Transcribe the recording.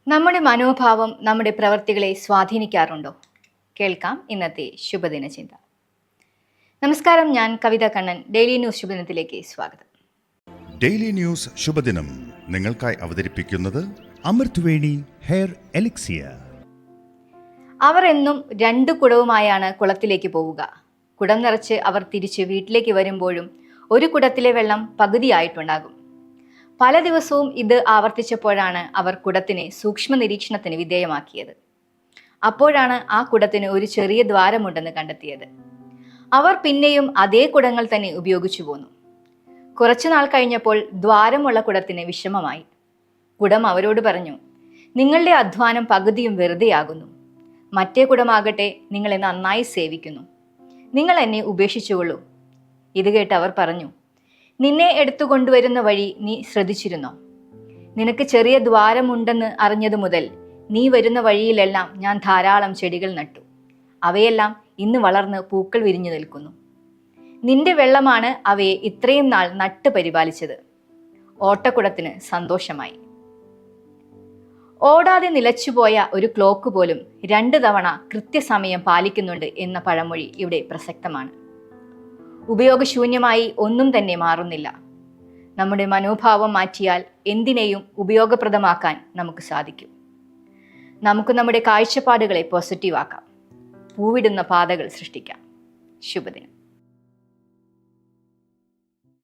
നമ്മുടെ മനോഭാവം നമ്മുടെ പ്രവൃത്തികളെ സ്വാധീനിക്കാറുണ്ടോ? കേൾക്കാം ഇന്നത്തെ ശുഭദിന ചിന്ത. നമസ്കാരം, ഞാൻ കവിത കണ്ണൻ. ഡെയിലി ന്യൂസ് ശുഭദിനത്തിലേക്ക് സ്വാഗതം. ഡെയിലി ന്യൂസ് ശുഭദിനം നിങ്ങൾക്കായി അവതരിപ്പിക്കുന്നത് അമൃത്വേണി ഹെയർ എലിക്സിയർ. അവർ എന്നും 2 കുടവുമായാണ് കുളത്തിലേക്ക് പോവുക. കുടം നിറച്ച് അവർ തിരിച്ച് വീട്ടിലേക്ക് വരുമ്പോഴും ഒരു കുടത്തിലെ വെള്ളം പകുതിയായിട്ടുണ്ടാകും. പല ദിവസവും ഇത് ആവർത്തിച്ചപ്പോഴാണ് അവർ കുടത്തിനെ സൂക്ഷ്മ നിരീക്ഷണത്തിന് വിധേയമാക്കിയത്. അപ്പോഴാണ് ആ കുടത്തിന് ഒരു ചെറിയ ദ്വാരമുണ്ടെന്ന് കണ്ടെത്തിയത്. അവർ പിന്നെയും അതേ കുടങ്ങൾ തന്നെ ഉപയോഗിച്ചു പോന്നു. കുറച്ചുനാൾ കഴിഞ്ഞപ്പോൾ ദ്വാരമുള്ള കുടത്തിന് വിഷമമായി. കുടം അവരോട് പറഞ്ഞു, നിങ്ങളുടെ അധ്വാനം പകുതിയും വെറുതെയാകുന്നു. മറ്റേ കുടമാകട്ടെ നിങ്ങളെ നന്നായി സേവിക്കുന്നു. നിങ്ങൾ എന്നെ ഉപേക്ഷിച്ചുകൊള്ളൂ. ഇത് കേട്ട് അവർ പറഞ്ഞു, നിന്നെ എടുത്തുകൊണ്ടുവരുന്ന വഴി നീ ശ്രദ്ധിച്ചിരുന്നോ? നിനക്ക് ചെറിയ ദ്വാരമുണ്ടെന്ന് അറിഞ്ഞതു മുതൽ നീ വരുന്ന വഴിയിലെല്ലാം ഞാൻ ധാരാളം ചെടികൾ നട്ടു. അവയെല്ലാം ഇന്ന് വളർന്ന് പൂക്കൾ വിരിഞ്ഞു നിൽക്കുന്നു. നിന്റെ വെള്ളമാണ് അവയെ ഇത്രയും നാൾ നട്ട് പരിപാലിച്ചത്. ഓട്ടക്കുടത്തിന് സന്തോഷമായി. ഓടാതെ നിലച്ചുപോയ ഒരു ക്ലോക്ക് പോലും 2 തവണ കൃത്യസമയം പാലിക്കുന്നുണ്ട് എന്ന പഴമൊഴി ഇവിടെ പ്രസക്തമാണ്. ഉപയോഗശൂന്യമായി ഒന്നും തന്നെ മാറുന്നില്ല. നമ്മുടെ മനോഭാവം മാറ്റിയാൽ എന്തിനേയും ഉപയോഗപ്രദമാക്കാൻ നമുക്ക് സാധിക്കും. നമുക്ക് നമ്മുടെ കാഴ്ചപ്പാടുകളെ പോസിറ്റീവാക്കാം. പൂവിടുന്ന പാതകൾ സൃഷ്ടിക്കാം. ശുഭദിനം.